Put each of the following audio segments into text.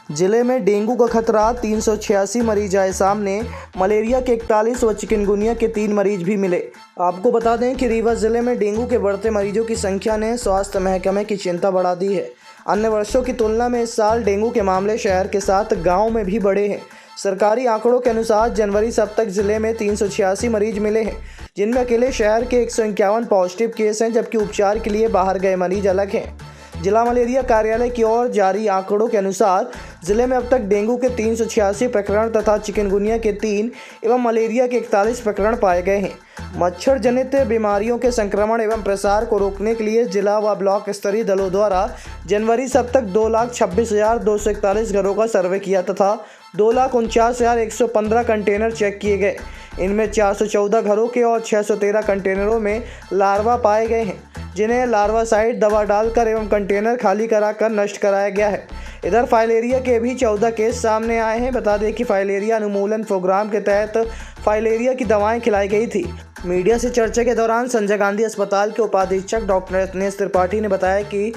जिले में डेंगू का खतरा, 386 मरीज आए सामने। मलेरिया के 41 व चिकनगुनिया के 3 मरीज भी मिले। आपको बता दें कि रीवा जिले में डेंगू के बढ़ते मरीजों की संख्या ने स्वास्थ्य महकमे की चिंता बढ़ा दी है। अन्य वर्षों की तुलना में इस साल डेंगू के मामले शहर के साथ गाँव में भी बढ़े हैं। सरकारी आंकड़ों के अनुसार जनवरी से अब तक जिले में 386 मरीज मिले हैं, जिनमें अकेले शहर के 151 पॉजिटिव केस हैं, जबकि उपचार के लिए बाहर गए मरीज अलग हैं। जिला मलेरिया कार्यालय की ओर जारी आंकड़ों के अनुसार जिले में अब तक डेंगू के 386 प्रकरण तथा चिकनगुनिया के 3 एवं मलेरिया के 41 प्रकरण पाए गए हैं। मच्छर जनित बीमारियों के संक्रमण एवं प्रसार को रोकने के लिए जिला व ब्लॉक स्तरीय दलों द्वारा जनवरी से अब तक 2,26,241 घरों का सर्वे किया तथा 2,49,115 कंटेनर चेक किए गए। इनमें 414 घरों के और 613 कंटेनरों में लार्वा पाए गए हैं, जिन्हें लार्वासाइड दवा डालकर एवं कंटेनर खाली कराकर नष्ट कराया गया है। इधर फाइलेरिया के भी 14 केस सामने आए हैं। बता दें कि फाइलेरिया अनुमूलन प्रोग्राम के तहत फाइलेरिया की दवाएं खिलाई गई थी। मीडिया से चर्चा के दौरान संजय गांधी अस्पताल के उपाधीक्षक डॉक्टर रत्नेश त्रिपाठी ने बताया कि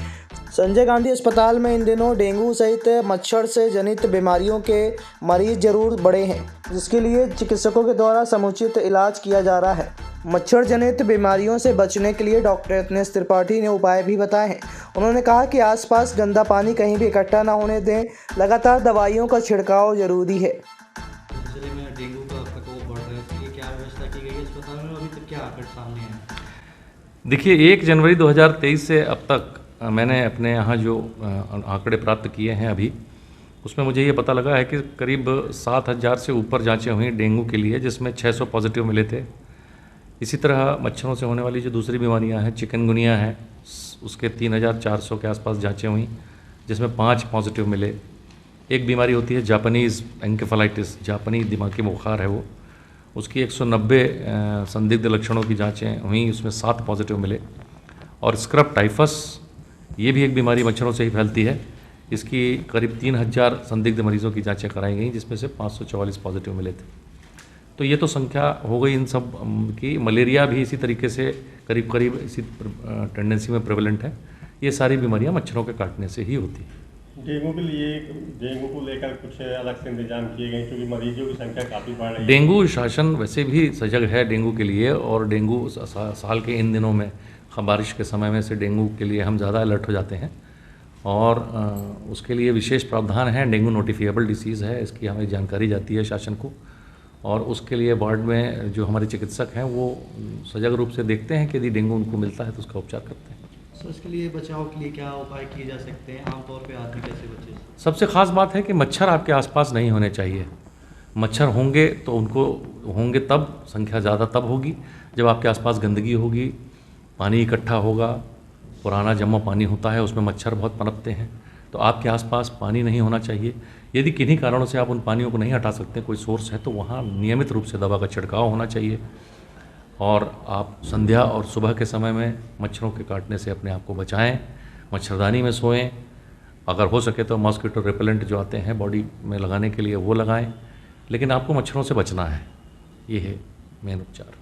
संजय गांधी अस्पताल में इन दिनों डेंगू सहित मच्छर से जनित बीमारियों के मरीज जरूर बढ़े हैं, जिसके लिए चिकित्सकों के द्वारा समुचित इलाज किया जा रहा है। मच्छर जनित बीमारियों से बचने के लिए डॉक्टर रत्नेश त्रिपाठी ने उपाय भी बताए हैं। उन्होंने कहा कि आसपास गंदा पानी कहीं भी इकट्ठा न होने दें, लगातार दवाइयों का छिड़काव जरूरी है। जिले में डेंगू का प्रकोप बढ़ रहा है, इसके लिए क्या व्यवस्था की गई है अस्पताल में? अभी तक क्या आंकड़े सामने हैं? देखिए, 1 जनवरी 2023 से अब तक मैंने अपने यहाँ जो आंकड़े प्राप्त किए हैं अभी, उसमें मुझे ये पता लगा है कि करीब 7,000 से ऊपर जांचें हुई डेंगू के लिए, जिसमें 600 पॉजिटिव मिले थे। इसी तरह मच्छरों से होने वाली जो दूसरी बीमारियां हैं, चिकनगुनिया है, उसके 3,400 के आसपास जांचें हुई, जिसमें 5 पॉजिटिव मिले। एक बीमारी होती है जापानीज़ एंकेफेलाइटिस, जापानी दिमागी बुखार है वो, उसकी 190 संदिग्ध लक्षणों की जांचें हुई, उसमें 7 पॉजिटिव मिले। और स्क्रब टाइफस, ये भी एक बीमारी मच्छरों से ही फैलती है, इसकी करीब 3,000 संदिग्ध मरीजों की जांचें कराई गई, जिसमें से 544 पॉजिटिव मिले थे। तो ये तो संख्या हो गई इन सब की। मलेरिया भी इसी तरीके से करीब करीब इसी टेंडेंसी में प्रेवलेंट है। ये सारी बीमारियां मच्छरों के काटने से ही होती हैं। डेंगू को लेकर कुछ अलग से इंतजाम किए गए, क्योंकि मरीजों की संख्या काफ़ी बढ़ रही है। डेंगू शासन वैसे भी सजग है डेंगू के लिए, और डेंगू साल के इन दिनों में बारिश के समय में से डेंगू के लिए हम ज़्यादा अलर्ट हो जाते हैं, और उसके लिए विशेष प्रावधान है। डेंगू नोटिफिएबल डिसीज़ है, इसकी हमें जानकारी जाती है शासन को, और उसके लिए वार्ड में जो हमारे चिकित्सक हैं वो सजग रूप से देखते हैं कि यदि डेंगू उनको मिलता है तो उसका उपचार करते हैं। सर, इसके लिए बचाव के लिए क्या उपाय किए जा सकते हैं? आमतौर पे आदमी कैसे बचे? सबसे ख़ास बात है कि मच्छर आपके आसपास नहीं होने चाहिए। मच्छर होंगे तो उनको होंगे तब, संख्या ज़्यादा तब होगी जब आपके आसपास गंदगी होगी, पानी इकट्ठा होगा, पुराना जमा पानी होता है, उसमें मच्छर बहुत पनपते हैं। तो आपके आसपास पानी नहीं होना चाहिए। यदि किन्हीं कारणों से आप उन पानियों को नहीं हटा सकते, कोई सोर्स है, तो वहाँ नियमित रूप से दवा का छिड़काव होना चाहिए। और आप संध्या और सुबह के समय में मच्छरों के काटने से अपने आप को बचाएं। मच्छरदानी में सोएं। अगर हो सके तो मॉस्किटो रिपेलेंट जो आते हैं बॉडी में लगाने के लिए वो लगाएं। लेकिन आपको मच्छरों से बचना है, ये है मेन उपचार।